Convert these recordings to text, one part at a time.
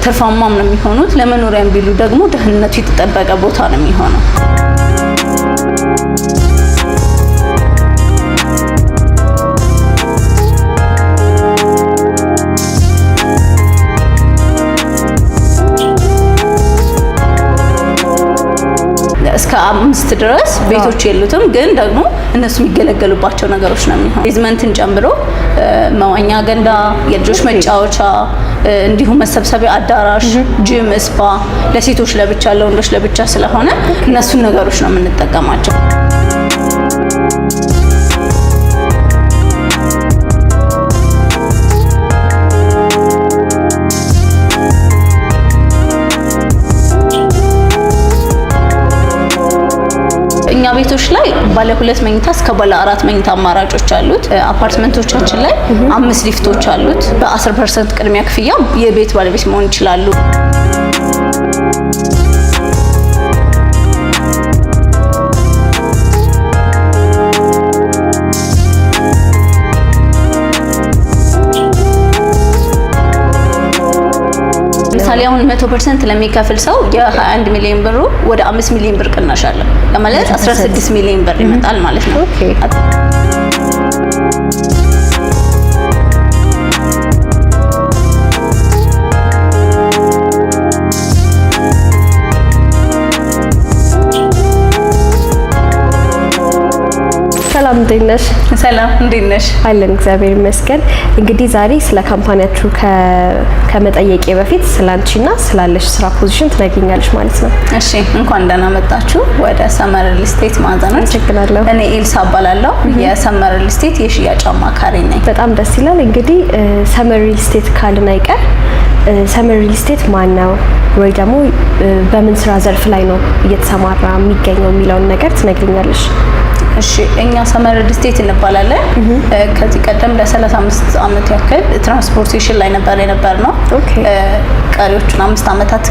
ትርፋማም ነው የሚሆኑት። ለመኖሪያም ቢሉ ደግሞ ደህንነቱ የተጠበቀ ቦታ ነው የሚሆነው። እስከ 5 ድረስ ቤቶች የሉትም፣ ግን ደግሞ እነሱ የሚገለገሉባቸው ነገሮች ነው የሚሆነው። ቤዝመንትን ጨምሮ መዋኛ ገንዳ፣ የልጆች መጫወቻ፣ እንዲሁም መሰብሰቢያ አዳራሽ፣ ጂም፣ ስፓ ለሴቶች ለብቻ ለወንዶች ለብቻ ስለሆነ እነሱን ነገሮች ነው የምንጠቀማቸው። እኛ ቤቶች ላይ ባለ 2 መኝታ እስከ ባለ 4 መኝታ አማራጮች አሉት። አፓርትመንቶቻችን ላይ 5 ሊፍቶች አሉት። በ10% ቅድሚያ ክፍያ የቤት ባለቤት መሆን ይችላሉ። ለምሳሌ አሁን 100% ለሚከፍል ሰው የ21 ሚሊዮን ብሩ ወደ 5 ሚሊዮን ብር ቅናሽ አለ። ለማለት 16 ሚሊዮን ብር ይመጣል ማለት ነው። ሰላም እንዴት ነሽ? ሰላም እንዴት ነሽ? አለን እግዚአብሔር ይመስገን። እንግዲህ ዛሬ ስለ ካምፓኒያችሁ ከመጠየቄ በፊት ስላንቺና ስላለሽ ስራ ፖዚሽን ትነግሪኛለሽ ማለት ነው። እሺ፣ እንኳን ደህና መጣችሁ ወደ ሰመር ሪል ስቴት ማዕዘኖች። አመሰግናለሁ። እኔ ኤልሳ እባላለሁ። የሰመር ሪል ስቴት የሽያጭ አማካሪ ነኝ። በጣም ደስ ይላል። እንግዲህ ሰመር ሪል ስቴት ካልን አይቀር ሰመር ሪል ስቴት ማን ነው ወይ ደግሞ በምን ስራ ዘርፍ ላይ ነው እየተሰማራ የሚገኘው የሚለውን ነገር ትነግሪኛለሽ? እሺ፣ እኛ ሰመር ሪል ስቴት እንባላለን። ከዚህ ቀደም ለ35 ዓመት ያክል ትራንስፖርቴሽን ላይ ነበር ነው። ቀሪዎቹን 5 ዓመታት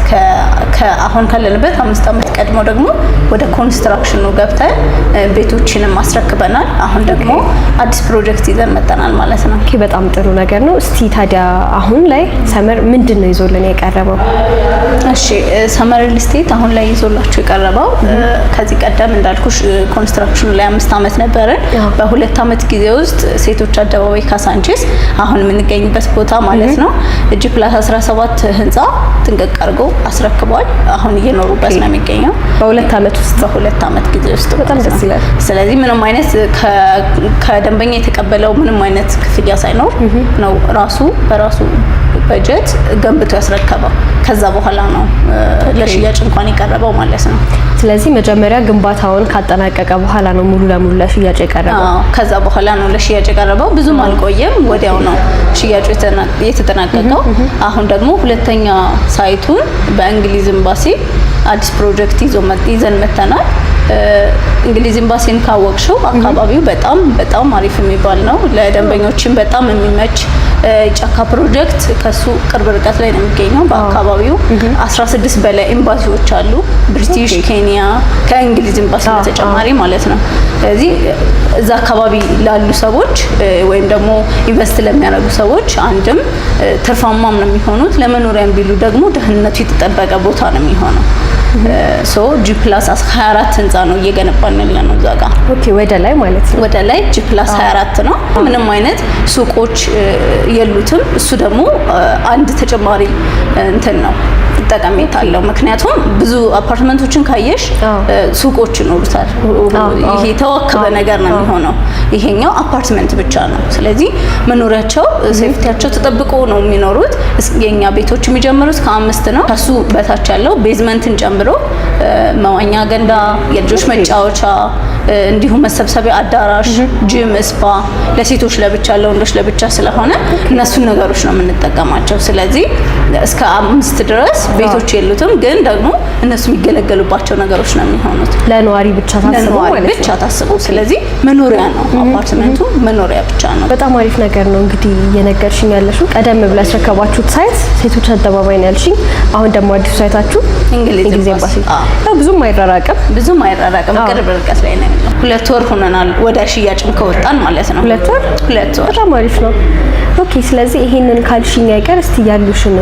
አሁን ካለንበት 5 ዓመት ቀድሞ ደግሞ ወደ ኮንስትራክሽኑ ገብተን ቤቶችንም አስረክበናል። አሁን ደግሞ አዲስ ፕሮጀክት ይዘን መጥተናል ማለት ነው። ኦኬ፣ በጣም ጥሩ ነገር ነው። እስቲ ታዲያ አሁን ላይ ሰመር ምንድነው ይዞልን የቀረበው? እሺ፣ ሰመር ሪል ስቴት አሁን ላይ ይዞላችሁ የቀረበው ከዚህ ቀደም እንዳልኩሽ ኮንስትራክሽኑ ላይ 5 ዓመት ነበርን። በ2 ዓመት ጊዜ ውስጥ ሴቶች አደባባይ ካሳንቺስ አሁን የምንገኝበት ቦታ ማለት ነው G+17 ህንጻ ጥንቅቅ አድርጎ አስረክቧል። አሁን እየኖሩበት ነው የሚገኘው በ2 ዓመት ውስጥ በ2 ዓመት ጊዜ ውስጥ። በጣም ደስ ይላል። ስለዚህ ምንም አይነት ከደንበኛ የተቀበለው ምንም አይነት ክፍያ ሳይኖር ነው በራሱ በጀት ገንብቶ ያስረከበው። ከዛ በኋላ ነው ለሽያጭ እንኳን የቀረበው ማለት ነው። ስለዚህ መጀመሪያ ግንባታውን ካጠናቀቀ በኋላ ነው ሙሉ ለሙሉ ለሽያጭ የቀረበው። ከዛ በኋላ ነው ለሽያጭ የቀረበው። ብዙም አልቆየም፣ ወዲያው ነው ሽያጩ የተጠናቀቀው። አሁን ደግሞ ሁለተኛ ሳይቱን በእንግሊዝ ኤምባሲ አዲስ ፕሮጀክት ይዘን መተናል። እንግሊዝ ኤምባሲን ካወቅሽው አካባቢው በጣም አሪፍ የሚባል ነው። ለደንበኞችም በጣም የሚመች ጫካ ፕሮጀክት ከሱ ቅርብ ርቀት ላይ ነው የሚገኘው። በአካባቢው 16 በላይ ኤምባሲዎች አሉ። ብሪቲሽ፣ ኬንያ ከእንግሊዝ ኤምባሲ በተጨማሪ ማለት ነው። ስለዚህ እዛ አካባቢ ላሉ ሰዎች ወይም ደግሞ ኢንቨስት ለሚያደርጉ ሰዎች አንድም ትርፋማም ነው የሚሆኑት። ለመኖሪያም ቢሉ ደግሞ ደህንነቱ የተጠበቀ ቦታ ነው የሚሆነው። G+24 ህንጻ ነው እየገነባን ያለነው እዛ ጋር። ኦኬ፣ ወደ ላይ ማለት ነው። ወደ ላይ G+24 ነው። ምንም አይነት ሱቆች የሉትም። እሱ ደግሞ አንድ ተጨማሪ እንትን ነው ጠቀሜታ አለው። ምክንያቱም ብዙ አፓርትመንቶችን ካየሽ ሱቆች ይኖሩታል። ይሄ ተወከበ ነገር ነው የሚሆነው። ይሄኛው አፓርትመንት ብቻ ነው። ስለዚህ መኖሪያቸው ሴፍቲያቸው ተጠብቆ ነው የሚኖሩት። የኛ ቤቶች የሚጀምሩት ከ5 ነው። ከሱ በታች ያለው ቤዝመንትን ጨምሮ መዋኛ ገንዳ፣ የልጆች መጫወቻ፣ እንዲሁም መሰብሰቢያ አዳራሽ፣ ጂም፣ ስፓ ለሴቶች ለብቻ ለወንዶች ለብቻ ስለሆነ እነሱን ነገሮች ነው የምንጠቀማቸው። ስለዚህ እስከ 5 ድረስ ቤቶች የሉትም፣ ግን ደግሞ እነሱ የሚገለገሉባቸው ነገሮች ነው የሚሆኑት። ለነዋሪ ብቻ ታስበው ማለት ነው። ብቻ ታስበው። ስለዚህ መኖሪያ ነው አፓርትመንቱ፣ መኖሪያ ብቻ ነው። በጣም አሪፍ ነገር ነው። እንግዲህ እየነገርሽኝ ያለሽው ቀደም ብላ ያስረከባችሁት ሳይት ሴቶች አደባባይ ነው ያልሽኝ። አሁን ደግሞ አዲሱ ሳይታችሁ እንግሊዝ ኤምባሲ። ብዙም አይራራቅም፣ ቅርብ ርቀት ላይ ነው ያለው። 2 ወር ሆነናል ወደ ሽያጭም ከወጣን ማለት ነው። 2 ወር በጣም አሪፍ ነው። ኦኬ፣ ስለዚህ ይሄንን ካልሽኝ አይቀር እስቲ ያሉሽን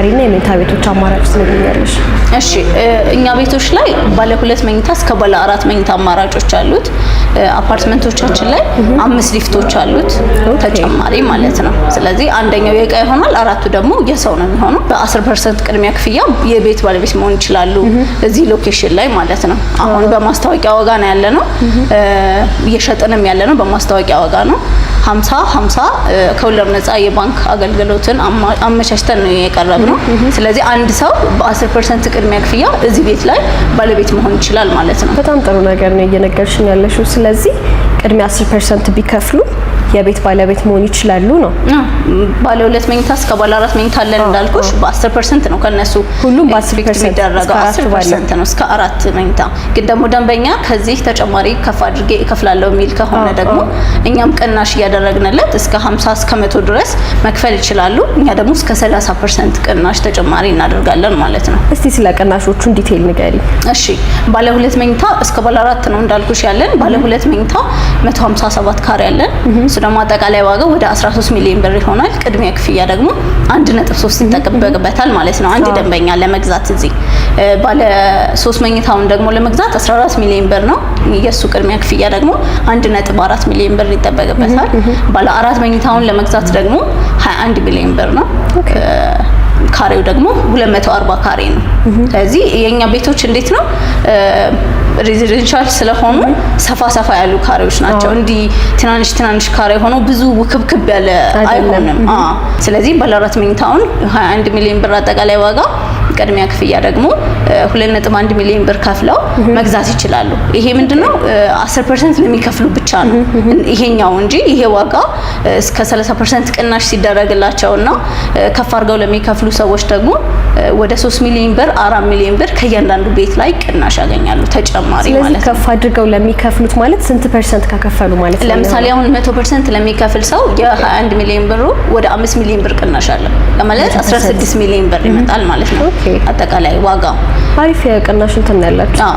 ተጨማሪና የመኝታ ቤቶች አማራጭ ትነግሪኛለሽ? እሺ እኛ ቤቶች ላይ ባለ 2 መኝታ እስከ ባለ 4 መኝታ አማራጮች አሉት። አፓርትመንቶቻችን ላይ 5 ሊፍቶች አሉት ተጨማሪ ማለት ነው። ስለዚህ አንደኛው የዕቃ ይሆናል፣ አራቱ ደግሞ የሰው ነው የሚሆነው። በ10% ቅድሚያ ክፍያ የቤት ባለቤት መሆን ይችላሉ እዚህ ሎኬሽን ላይ ማለት ነው። አሁን በማስታወቂያ ዋጋ ነው ያለነው፣ እየሸጥንም ያለነው በማስታወቂያ ዋጋ ነው። 50 ከወለድ ነፃ የባንክ አገልግሎትን አመቻችተን ነው የቀረብነው። ስለዚህ አንድ ሰው በ10% ቅድሚያ ክፍያ እዚህ ቤት ላይ ባለቤት መሆን ይችላል ማለት ነው። በጣም ጥሩ ነገር ነው እየነገርሽኝ ያለሽው። ስለዚህ ቅድሚያ 10% ቢከፍሉ የቤት ባለቤት መሆን ይችላሉ ነው። ባለ 2 መኝታ እስከ ባለ 4 መኝታ አለን እንዳልኩሽ በ10% ነው ከነሱ ሁሉም በ10% የሚደረገው 10% ነው እስከ 4 መኝታ። ግን ደግሞ ደንበኛ ከዚህ ተጨማሪ ከፍ አድርጌ እከፍላለሁ የሚል ከሆነ ደግሞ እኛም ቅናሽ እያደረግንለት እስከ 50 እስከ 100 ድረስ መክፈል ይችላሉ። እኛ ደግሞ እስከ 30% ቅናሽ ተጨማሪ እናደርጋለን ማለት ነው። እስቲ ስለ ቅናሾቹ ዲቴይል ንገሪ። እሺ ባለ 2 መኝታ እስከ ባለ 4 ነው እንዳልኩሽ ያለን። ባለ 2 መኝታ 157 ካሬ ያለን ደግሞ አጠቃላይ ዋጋው ወደ 13 ሚሊዮን ብር ይሆናል። ቅድሚያ ክፍያ ደግሞ 1.3 ይጠበቅበታል ማለት ነው አንድ ደንበኛ ለመግዛት። እዚህ ባለ 3 መኝታውን ደግሞ ለመግዛት 14 ሚሊዮን ብር ነው የሱ ቅድሚያ ክፍያ ደግሞ 1.4 ሚሊዮን ብር ይጠበቅበታል። ባለ 4 መኝታውን ለመግዛት ደግሞ 21 ሚሊዮን ብር ነው። ካሬው ደግሞ 240 ካሬ ነው። ስለዚህ የኛ ቤቶች እንዴት ነው ሬዚደንሻል ስለሆኑ ሰፋ ያሉ ካሬዎች ናቸው። እንዲህ ትናንሽ ካሬ ሆኖ ብዙ ውክብክብ ያለ አይሆንም። ስለዚህ ባለ 4 መኝታውን 21 ሚሊዮን ብር አጠቃላይ ዋጋ፣ ቅድሚያ ክፍያ ደግሞ 2.1 ሚሊዮን ብር ከፍለው መግዛት ይችላሉ። ይሄ ምንድነው 10% ለሚከፍሉ ብቻ ነው ይሄኛው እንጂ ይሄ ዋጋ እስከ 30% ቅናሽ ሲደረግላቸውና ከፍ አድርገው ለሚከፍሉ ሰዎች ደግሞ ወደ 3 ሚሊዮን ብር 4 ሚሊዮን ብር ከእያንዳንዱ ቤት ላይ ቅናሽ ያገኛሉ ተጨማሪ ማለት ነው። ከፍ አድርገው ለሚከፍሉት ማለት ስንት ፐርሰንት ከከፈሉ ማለት ነው? ለምሳሌ አሁን 100% ለሚከፍል ሰው የ21 ሚሊዮን ብሩ ወደ 5 ሚሊዮን ብር ቅናሽ አለ ማለት 16 ሚሊዮን ብር ይመጣል ማለት ነው አጠቃላይ ዋጋው። አሪፍ የቅናሽ እንትን ያላችሁ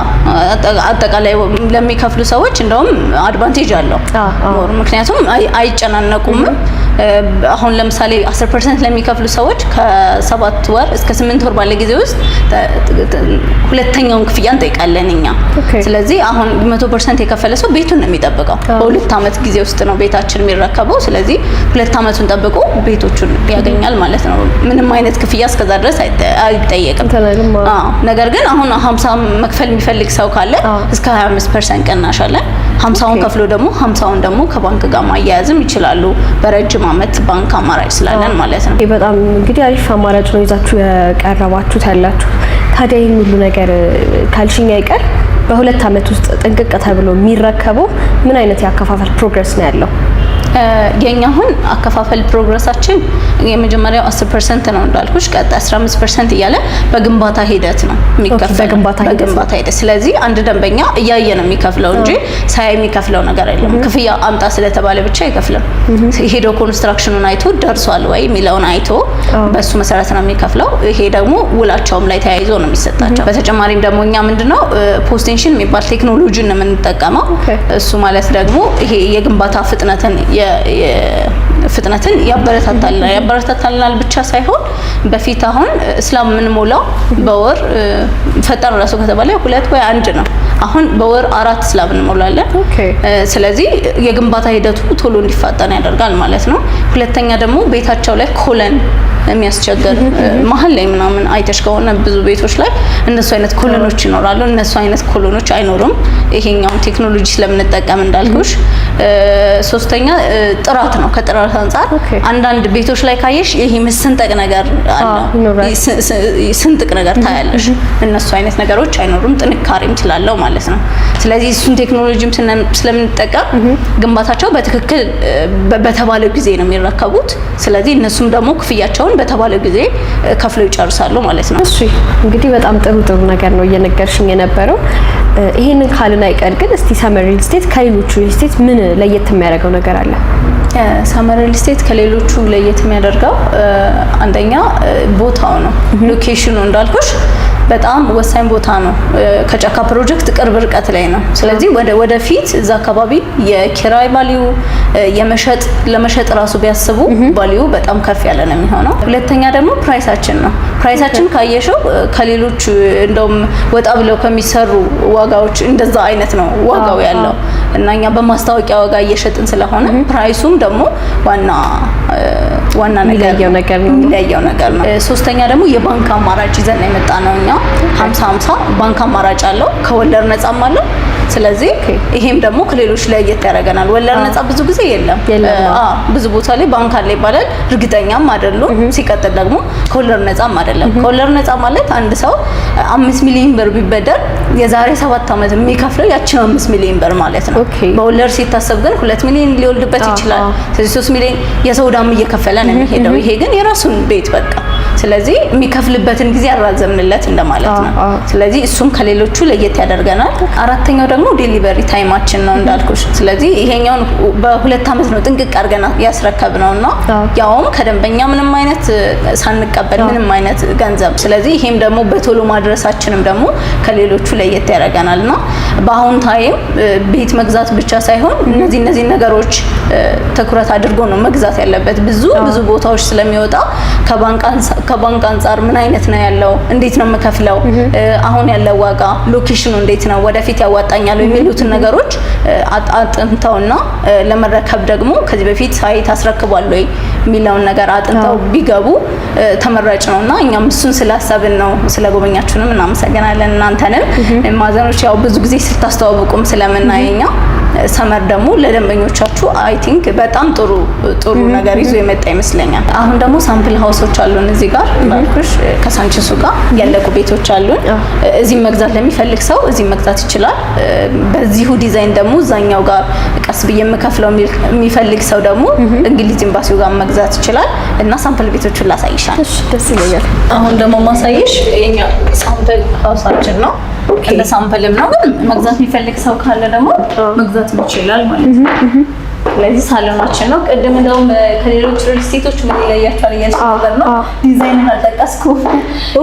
አጠቃላይ ለሚከፍሉ ሰዎች እንደውም አድቫንቴጅ አለው። ምክንያቱም አይጨናነቁም። አሁን ለምሳሌ 10% ለሚከፍሉ ሰዎች ከ7 ወር እስከ 8 ወር ባለ ጊዜ ውስጥ ሁለተኛውን ክፍያ እንጠይቃለን እኛ። ስለዚህ አሁን 100% የከፈለ ሰው ቤቱን ነው የሚጠብቀው። በ2 አመት ጊዜ ውስጥ ነው ቤታችን የሚረከበው። ስለዚህ 2 አመቱን ጠብቆ ቤቶቹን ያገኛል ማለት ነው። ምንም አይነት ክፍያ እስከዛ ድረስ አይጠየቅም። ነገር ግን አሁን 50 መክፈል የሚፈልግ ሰው ካለ እስከ 25% ቅናሽ አለ። 50ውን ከፍሎ ደግሞ 50ውን ደግሞ ከባንክ ጋር ማያያዝም ይችላሉ። በረጅም አመት ባንክ አማራጭ ስላለን ማለት ነው። በጣም እንግዲህ አሪፍ አማራጭ ነው ይዛችሁ የቀረባችሁት ያላችሁ። ታዲያ ይሄን ሁሉ ነገር ካልሽኝ አይቀር በ2 አመት ውስጥ ጥንቅቅ ተብሎ የሚረከበው ምን አይነት የአከፋፈል ፕሮግረስ ነው ያለው? የኛ አሁን አከፋፈል ፕሮግረሳችን የመጀመሪያው 10% ነው እንዳልኩሽ። ቀጣይ 15% እያለ በግንባታ ሂደት ነው የሚከፈለው። በግንባታ ሂደት። ስለዚህ አንድ ደንበኛ እያየ ነው የሚከፍለው እንጂ ሳይ የሚከፍለው ነገር የለም። ክፍያ አምጣ ስለተባለ ብቻ አይከፍልም። ሄዶ ኮንስትራክሽኑን አይቶ ደርሷል ወይ የሚለውን አይቶ በሱ መሰረት ነው የሚከፍለው። ይሄ ደግሞ ውላቸውም ላይ ተያይዞ ነው የሚሰጣቸው። በተጨማሪም ደግሞ እኛ ምንድነው ፖስቴንሽን የሚባል ቴክኖሎጂን ነው የምንጠቀመው። እሱ ማለት ደግሞ ይሄ የግንባታ ፍጥነትን ያበረታታልናል ብቻ ሳይሆን በፊት አሁን እስላም የምንሞላው በወር ፈጠን ራሱ ከተባለ 2 ወይ 1 ነው። አሁን በወር 4 እስላም እንሞላለን። ስለዚህ የግንባታ ሂደቱ ቶሎ እንዲፋጠን ያደርጋል ማለት ነው። ሁለተኛ ደግሞ ቤታቸው ላይ ኮለን የሚያስቸግር መሀል ላይ ምናምን አይተሽ ከሆነ ብዙ ቤቶች ላይ እነሱ አይነት ኮሎኖች ይኖራሉ። እነሱ አይነት ኮሎኖች አይኖሩም ይሄኛውን ቴክኖሎጂ ስለምንጠቀም እንዳልኩሽ። ሶስተኛ ጥራት ነው። ከጥራት አንፃር አንዳንድ ቤቶች ላይ ካየሽ ይሄ መስንጠቅ ነገር አለ፣ ስንጥቅ ነገር ታያለሽ። እነሱ አይነት ነገሮች አይኖሩም፣ ጥንካሬም ስላለው ማለት ነው። ስለዚህ እሱን ቴክኖሎጂም ስለምንጠቀም ግንባታቸው በትክክል በተባለው ጊዜ ነው የሚረከቡት። ስለዚህ እነሱም ደግሞ ክፍያቸውን በተባለው ጊዜ ከፍለው ይጨርሳሉ ማለት ነው። እሺ እንግዲህ በጣም ጥሩ ነገር ነው እየነገርሽኝ የነበረው። ይሄንን ካልን አይቀር ግን እስቲ ሰመር ሪል ስቴት ከሌሎቹ ሪል ስቴት ምን ለየት የሚያደርገው ነገር አለ? ሰመር ሪል ስቴት ከሌሎቹ ለየት የሚያደርገው አንደኛ ቦታው ነው፣ ሎኬሽኑ እንዳልኩሽ በጣም ወሳኝ ቦታ ነው። ከጫካ ፕሮጀክት ቅርብ ርቀት ላይ ነው። ስለዚህ ወደፊት እዛ አካባቢ የኪራይ ቫልዩ ለመሸጥ ራሱ ቢያስቡ ቫልዩ በጣም ከፍ ያለ ነው የሚሆነው። ሁለተኛ ደግሞ ፕራይሳችን ነው። ፕራይሳችን ካየሽው ከሌሎች እንደውም ወጣ ብለው ከሚሰሩ ዋጋዎች እንደዛ አይነት ነው ዋጋው ያለው እና እኛ በማስታወቂያ ዋጋ እየሸጥን ስለሆነ ፕራይሱም ደግሞ ዋና የሚለየው ነገር ነው። ሶስተኛ ደግሞ የባንክ አማራጭ ይዘን የመጣ ነው። እኛ 50-50 ባንክ አማራጭ አለው፣ ከወለድ ነፃም አለው። ስለዚህ ይሄም ደግሞ ከሌሎች ለየት ያደርገናል። ወለድ ነፃ ብዙ ጊዜ የለም። ብዙ ቦታ ላይ ባንክ አለ ይባላል፣ እርግጠኛም አይደሉም። ሲቀጥል ደግሞ ከወለድ ነፃም አይደለም። ከወለድ ነፃ ማለት አንድ ሰው 5 ሚሊዮን ብር ቢበደር የዛሬ 7 ዓመት የሚከፍለው ያቺን 5 ሚሊዮን ብር ማለት ነው። በወለድ ሲታሰብ ግን 2 ሚሊዮን ሊወልድበት ይችላል። ስለዚህ 3 ሚሊዮን የሰው ዕዳም እየከፈለ ነው የሚሄደው። ይሄ ግን የራሱን ቤት በቃ ስለዚህ የሚከፍልበትን ጊዜ ያራዘምንለት እንደማለት ነው። ስለዚህ እሱም ከሌሎቹ ለየት ያደርገናል። አራተኛው ደግሞ ዴሊቨሪ ታይማችን ነው እንዳልኩሽ። ስለዚህ ይሄኛውን በ2 ዓመት ነው ጥንቅቅ አድርገን ያስረከብነውና ያውም ከደንበኛ ምንም አይነት ሳንቀበል ምንም አይነት ገንዘብ። ስለዚህ ይሄም ደግሞ በቶሎ ማድረሳችንም ደግሞ ከሌሎቹ ለየት ያደርገናልና በአሁን ታይም ቤት መግዛት ብቻ ሳይሆን እነዚህ ነገሮች ትኩረት አድርጎ ነው መግዛት ያለበት። ብዙ ቦታዎች ስለሚወጣ ከባንክ አንፃር ምን አይነት ነው ያለው፣ እንዴት ነው የምከፍለው፣ አሁን ያለው ዋጋ፣ ሎኬሽኑ እንዴት ነው፣ ወደፊት ያዋጣኛል የሚሉትን ነገሮች አጥንተውና ለመረከብ ደግሞ ከዚህ በፊት ሳይት አስረክቧል ወይ የሚለውን ነገር አጥንተው ቢገቡ ተመራጭ ነውና እኛም እሱን ስላሰብን ነው። ስለጎበኛችሁንም እናመሰግናለን። እናንተንም ማዘኖች ያው ብዙ ጊዜ ስታስተዋውቁም ስለምናየኛ ሰመር ደግሞ ለደንበኞቻችሁ አይ ቲንክ በጣም ጥሩ ነገር ይዞ የመጣ ይመስለኛል። አሁን ደግሞ ሳምፕል ሃውሶች አሉን እዚህ ጋር ባልኩሽ ከሳንቺሱ ጋር ያለቁ ቤቶች አሉን። እዚህ መግዛት ለሚፈልግ ሰው እዚህ መግዛት ይችላል። በዚሁ ዲዛይን ደግሞ እዛኛው ጋር ቀስ ብዬ የምከፍለው የሚፈልግ ሰው ደግሞ እንግሊዝ ኤምባሲው ጋር መግዛት ይችላል እና ሳምፕል ቤቶቹን ላሳይሻል። እሺ ደስ ይለኛል። አሁን ደግሞ ማሳይሽ የኛ ሳምፕል ሃውሳችን ነው። እንደ ሳምፕልም ነው ግን መግዛት የሚፈልግ ሰው ካለ ደግሞ መግዛት ይችላል ማለት ነው። ስለዚህ ሳሎናችን ነው። ቅድም እንደውም ከሌሎች ሪል ስቴቶች ምን ይለያቸዋል እያልኩ ነበር ነው። ዲዛይኑን አልጠቀስኩም።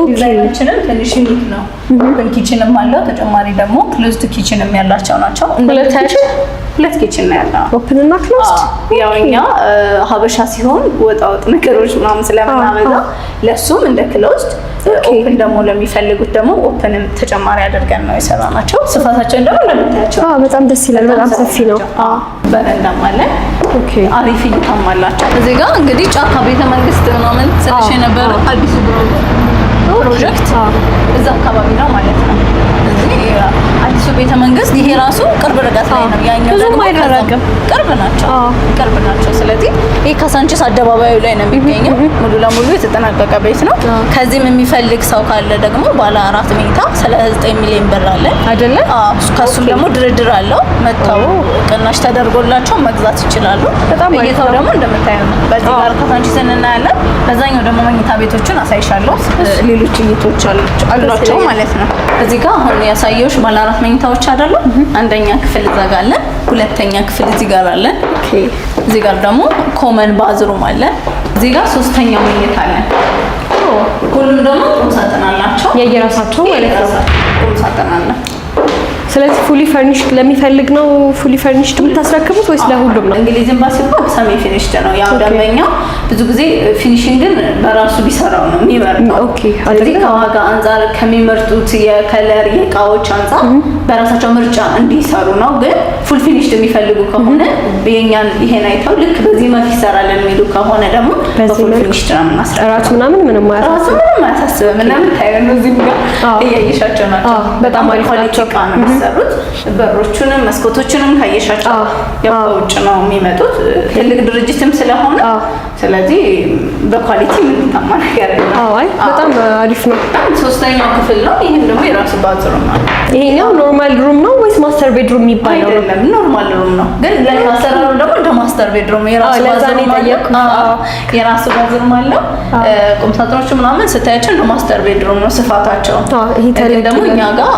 ዲዛይናችንም ትንሽ ዩኒክ ነው። ኦፕን ኪችንም አለው። ተጨማሪ ደግሞ ክሎዝድ ኪችንም ያላቸው ናቸው። ሁለት ኪችን ነው ያለው። ኦፕን እና ክሎዝድ። ያው እኛ ሀበሻ ሲሆን ወጣ ነገሮች ምናምን ስለምናበዛ ለሱም እንደ ክሎዝድ ኦፕን ደግሞ ለሚፈልጉት ደግሞ ኦፕንም ተጨማሪ አድርገን ነው የሰራናቸው። ስፋታቸውን ደግሞ እንደምታያቸው በጣም ደስ ይላል። በጣም ሰፊ ነው። በረንዳም አለ። አሪፍ እይታም አላቸው። እዚህ ጋር እንግዲህ ጫካ ቤተ መንግስት ምናምን ትንሽ የነበረው አዲሱ ፕሮጀክት እዛ አካባቢ ነው ማለት ነው። እዚህ አዲሱ ቤተ መንግስት ይሄ ራሱ ቅርብ ርቀት ላይ ነው። ያኛው ደግሞ አይደረግም፣ ቅርብ ናቸው። ስለዚህ ይሄ ከሳንቺስ አደባባዩ ላይ ነው የሚገኘው። ሙሉ ለሙሉ የተጠናቀቀ ቤት ነው። ከዚህም የሚፈልግ ሰው ካለ ደግሞ ባለ 4 መኝታ 39 ሚሊዮን ብር አለ አይደለ? ከሱም ደግሞ ድርድር አለው። መጥተው ቅናሽ ተደርጎላቸው መግዛት ይችላሉ። እይታው ደግሞ እንደምታየው ነው። በዚህ ጋር ከሳንቺስ እናያለን። በዛኛው ደግሞ መኝታ ቤቶችን አሳይሻለሁ። ሌሎች እይቶች አሏቸው ማለት ነው። እዚህ ጋር አሁን ያሳየሁሽ ባለ 4 መኝታዎች አይደሉ? አንደኛ ክፍል እዛ ጋር አለ። ሁለተኛ ክፍል እዚህ ጋር አለ። እዚህ ጋር ደግሞ ኮመን ባዝሩም አለ። እዚህ ጋር ሶስተኛ መኝታ አለ። ሁሉም ደግሞ ቁም ሳጥን አላቸው የየራሳቸው ማለት ነው። ቁም ሳጥን አለ። ስለዚህ ፉሊ ፈርኒሽድ ለሚፈልግ ነው ፉሊ ፈርኒሽድ የምታስረክቡት ወይስ ለሁሉም ነው? እንግሊዝ ኤምባሲ እንኳን ሰሚ ፊኒሽድ ነው። ያው ደንበኛው ብዙ ጊዜ ፊኒሽንግን በራሱ ቢሰራው ነው የሚመርጠው። ስለዚህ ከዋጋ አንፃር ከሚመርጡት የከለር የእቃዎች አንፃር በራሳቸው ምርጫ እንዲሰሩ ነው። ግን ፉል ፊኒሽድ የሚፈልጉ ከሆነ የኛን ይሄን አይተው ልክ በዚህ መልክ ይሰራልን የሚሉ ከሆነ ደግሞ በፉል ፊኒሽድ ነው የምናስረክበው። ራሱ ምንም አያሳስብም። ምንም ታይረን ነው እዚህ ጋር እያየሻቸው ናቸው። በጣም አሪፍ ናቸው ነው የሚሰሩት። በሮቹንም መስኮቶቹንም ካየሻቸው ያው ከውጭ ነው የሚመጡት። ትልቅ ድርጅትም ስለሆነ ስለዚህ በኳሊቲ ምን ታማ ነገር ነው። አይ በጣም አሪፍ ነው። ሶስተኛው ክፍል ነው። ይሄም ደግሞ የራሱ ባዝሩም ነው። ይሄኛው ኖርማል ሩም ነው ወይስ ማስተር ቤድሩም የሚባለው? አይደለም ኖርማል ሩም ነው። ግን ለማስተራሩ ደግሞ እንደ ማስተር ቤድሩም የራሱ ባዝሩም አለው። የራሱ ባዝሩም አለው። ቁም ሳጥኖቹ ምናምን ስታያቸው እንደ ማስተር ቤድሩም ነው ስፋታቸው። ይሄ ደግሞ እኛ ጋር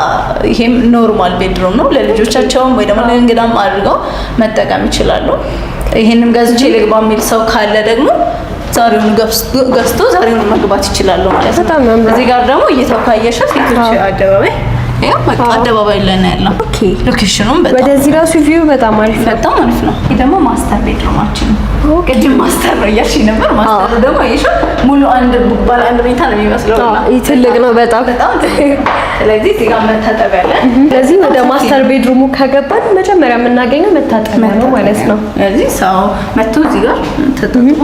ይሄም ኖርማል ቤድሩም ነው። ለልጆቻቸውም ወይ ደግሞ ለእንግዳም አድርገው መጠቀም ይችላሉ። ይሄንም ገዝቼ ልግባ የሚል ሰው ካለ ደግሞ ዛሬውን ገዝቶ ዛሬውን መግባት ይችላሉ ማለት ነው። እዚህ ጋር ደግሞ እይታው ካየሽው ሴቶች አደባባይ ያው በቃ አደባባይ ላይ ነው ያለው። ኦኬ ሎኬሽኑም በጣም ወደዚህ ራሱ ቪው በጣም አሪፍ ነው። ይሄ ደግሞ ማስተር ቤድሩማችን ነው። ቅድም ማስተር ነው እያልሽኝ ነበር። ማስተሩ ደግሞ አይሽ ሙሉ ባለ አንድ መኝታ ነው የሚመስለው። ይሄ ትልቅ ነው በጣም። ስለዚህ እዚህ ጋር መታጠቢያ አለ። ስለዚህ ወደ ማስተር ቤድሩሙ ከገባን መጀመሪያ የምናገኘው መታጠቢያ ነው ማለት ነው። ስለዚህ ሰው መጥቶ እዚህ ጋር ተጣጥቦ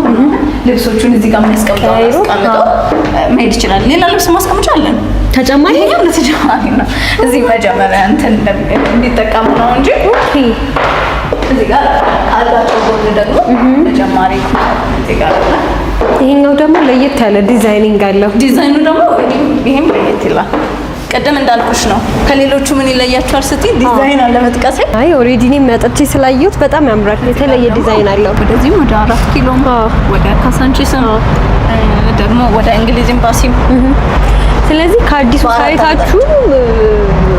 ልብሶቹን እዚህ ጋር የሚያስቀምጠው መሄድ ይችላል። ሌላ ልብስ ማስቀመጫ አለን ተጨማሪ ነው። እዚህ መጀመሪያ እንትን እንዲጠቀሙ ነው እንጂ እዚህ ጋር አልጋቸው ጎን ደግሞ ተጨማሪ እዚህ ጋር አለ። ይሄኛው ደግሞ ለየት ያለ ዲዛይኒንግ አለው። ዲዛይኑ ደግሞ ይሄም ለየት ይላል። ቀደም እንዳልኩሽ ነው። ከሌሎቹ ምን ይለያቸዋል ስትይ ዲዛይን አለ መጥቀስ። አይ ኦሬዲ እኔ መጥቼ ስላየሁት በጣም ያምራል። የተለየ ዲዛይን አለው። ወደዚህ ወደ 4 ኪሎ ወደ ካሳንቺስ ደግሞ ወደ እንግሊዝ ኤምባሲ። ስለዚህ ከአዲሱ ሳይታችሁ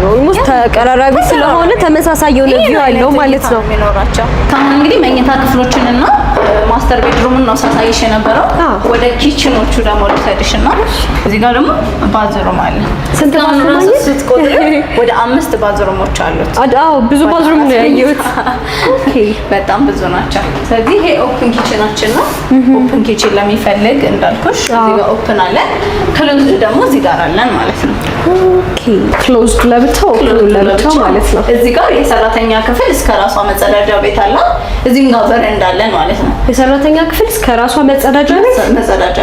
ኦልሞስት ተቀራራቢ ስለሆነ ተመሳሳይ የሆነ ቪው አለው ማለት ነው የሚኖራቸው። አሁን እንግዲህ መኝታ ክፍሎችንና ማስተር ቤድሩምን ነው ሳሳይሽ የነበረው። ወደ ኪችኖቹ ደግሞ ልሰድሽና እዚህ ጋር ደግሞ ባዝሩም አለ። ስንት ባዝሩም አለ? ስትቆጥሪ ወደ 5 ባዝሩሞች አሉት። አዎ ብዙ ባዝሩም ነው ያየሁት። ኦኬ በጣም ብዙ ናቸው። ስለዚህ ይሄ ኦፕን ኪችናችን ነው። ኦፕን ኪችን ለሚፈልግ እንዳልኩሽ እዚህ ጋር ኦፕን አለ። ክሎዝድ ደግሞ እዚህ ጋር አለን ማለት ነው። ኦኬ ክሎዝድ ለብቻው ለብቻው ማለት ነው። እዚህ ጋር የሰራተኛ ክፍል እስከ ራሷ መጸዳጃ ቤት አለ። እዚህም ጋር በረንዳ አለን ማለት ነው። የሰራተኛ ክፍል እስከ ራሷ መጸዳጃ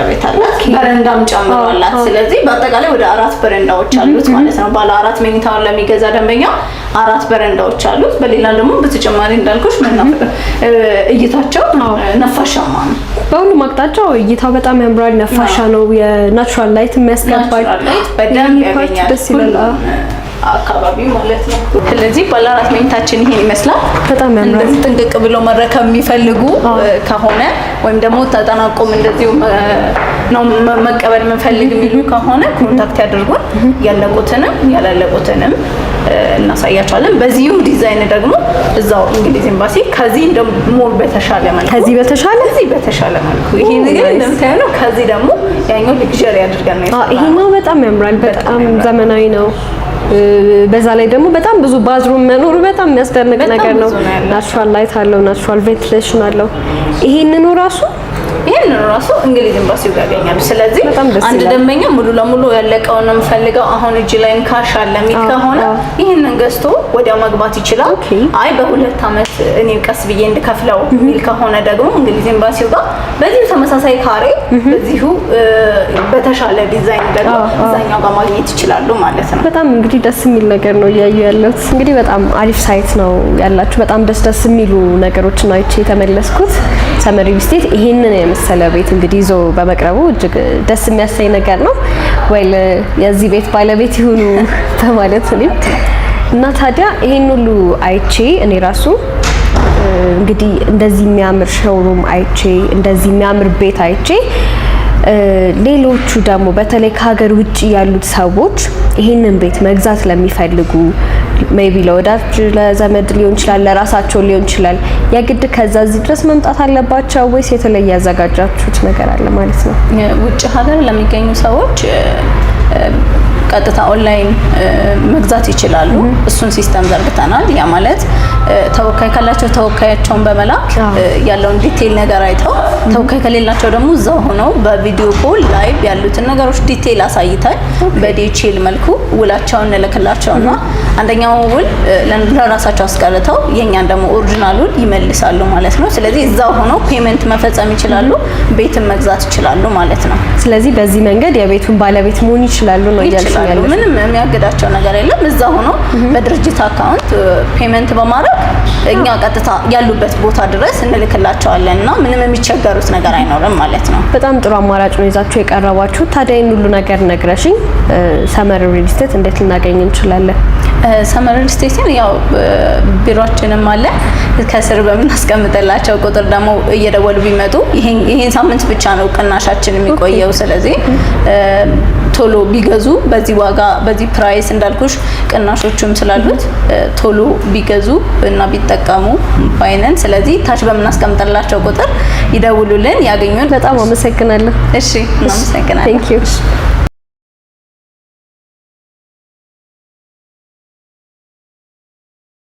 ቤት አለ። በረንዳም ጨምሮ አላት። ስለዚህ በአጠቃላይ ወደ 4 በረንዳዎች አሉት ማለት ነው። ባለ 4 መኝታውን ለሚገዛ ደንበኛ 4 በረንዳዎች አሉት። በሌላ ደግሞ በተጨማሪ እንዳልኩሽ እይታቸው ነፋሻማ ነው። በሁሉም አቅጣጫው እይታው በጣም ያምራል። ነፋሻ ነው። የናቹራል ላይት የሚያስገባል በደንብ ያገኛል። ደስ ይላል አካባቢ ማለት ነው። ስለዚህ ባለ 4 መኝታችን ይሄን ይመስላል። በጣም ያምራል። እንደዚህ ጥንቅቅ ብለው መረከብ የሚፈልጉ ከሆነ ወይም ደግሞ ተጠናቆም እንደዚሁ ነው መቀበል የምንፈልግ የሚሉ ከሆነ ኮንታክት ያድርጉን። ያለቁትንም ያላለቁትንም እናሳያቸዋለን። በዚሁ ዲዛይን ደግሞ እዛው እንግሊዝ ኤምባሲ ከዚህ ደግሞ በተሻለ መልኩ ከዚህ በተሻለ መልኩ ይሄ ነገር እንደምታየው ነው። ከዚህ ደግሞ ያኛው ሉክዠሪ አድርገን ነው። ይሄኛው በጣም ያምራል። በጣም ዘመናዊ ነው። በዛ ላይ ደግሞ በጣም ብዙ ባዝሩም መኖሩ በጣም የሚያስደንቅ ነገር ነው። ናቹራል ላይት አለው፣ ናቹራል ቬንቲሌሽን አለው። ይሄንን ራሱ እንግሊዝ ኤምባሲው ጋር ያገኛሉ። ስለዚህ አንድ ደንበኛ ሙሉ ለሙሉ ያለቀውን ነው የምፈልገው አሁን እጅ ላይ ካሽ አለ የሚል ከሆነ ይሄንን ገዝቶ ወዲያው መግባት ይችላል። አይ በ2 አመት እኔ ቀስ ብዬ እንድከፍለው የሚል ከሆነ ደግሞ እንግሊዝ ኤምባሲው ጋር በዚሁ ተመሳሳይ ካሬ በዚሁ በተሻለ ዲዛይን ደግሞ እዛኛው ጋር ማግኘት ይችላሉ ማለት ነው። በጣም እንግዲህ ደስ የሚል ነገር ነው እያዩ ያለሁት። እንግዲህ በጣም አሪፍ ሳይት ነው ያላችሁ። በጣም ደስ የሚሉ ነገሮችን አይቼ የተመለስኩት ሰመር ሪል ስቴት ይሄንን የመሰለ ቤት እንግዲህ ይዞ በመቅረቡ እጅግ ደስ የሚያሳይ ነገር ነው። ወይል የዚህ ቤት ባለቤት ይሁኑ በማለት ነው። እና ታዲያ ይሄን ሁሉ አይቼ እኔ ራሱ እንግዲህ እንደዚህ የሚያምር ሾውሩም አይቼ እንደዚህ የሚያምር ቤት አይቼ ሌሎቹ ደግሞ በተለይ ከሀገር ውጪ ያሉት ሰዎች ይሄንን ቤት መግዛት ለሚፈልጉ ሜቢ ለወዳጅ ለዘመድ ሊሆን ይችላል፣ ለራሳቸው ሊሆን ይችላል። የግድ ከዛ እዚህ ድረስ መምጣት አለባቸው ወይስ የተለየ ያዘጋጃችሁት ነገር አለ ማለት ነው? ውጭ ሀገር ለሚገኙ ሰዎች ቀጥታ ኦንላይን መግዛት ይችላሉ። እሱን ሲስተም ዘርግተናል። ያ ማለት ተወካይ ካላቸው ተወካያቸውን በመላክ ያለውን ዲቴይል ነገር አይተው፣ ተወካይ ከሌላቸው ደግሞ እዛው ሆነው በቪዲዮ ኮል ላይቭ ያሉትን ነገሮች ዲቴይል አሳይተን በዲቴይል መልኩ ውላቸውን እንልክላቸውና አንደኛው ውል ለራሳቸው አስቀርተው የኛን ደግሞ ኦሪጂናሉን ይመልሳሉ ማለት ነው። ስለዚህ እዛው ሆነው ፔመንት መፈጸም ይችላሉ፣ ቤትን መግዛት ይችላሉ ማለት ነው። ስለዚህ በዚህ መንገድ የቤቱን ባለቤት መሆን ይችላሉ ነው እያልኩ ያለው። ምንም የሚያግዳቸው ነገር የለም። እዛ ሆኖ በድርጅት አካውንት ፔመንት በማድረግ እኛ ቀጥታ ያሉበት ቦታ ድረስ እንልክላቸዋለን እና ምንም የሚቸገሩት ነገር አይኖርም ማለት ነው። በጣም ጥሩ አማራጭ ነው ይዛችሁ የቀረባችሁ። ታዲያ ይህን ሁሉ ነገር ነግረሽኝ ሰመር ሪል ስቴት እንዴት ልናገኝ እንችላለን? ሰመር ሪል ስቴትን ያው ቢሮአችንም አለ። ከስር በምናስቀምጥላቸው ቁጥር ደግሞ እየደወሉ ቢመጡ ይሄን ሳምንት ብቻ ነው ቅናሻችን የሚቆየው። ስለዚህ ቶሎ ቢገዙ በዚህ ዋጋ በዚህ ፕራይስ እንዳልኩሽ ቅናሾችም ስላሉት ቶሎ ቢገዙ እና ቢጠቀሙ ባይነን። ስለዚህ ታች በምናስቀምጥላቸው ቁጥር ይደውሉልን፣ ያገኙን። በጣም አመሰግናለሁ። እሺ እናመሰግናለን። Thank you.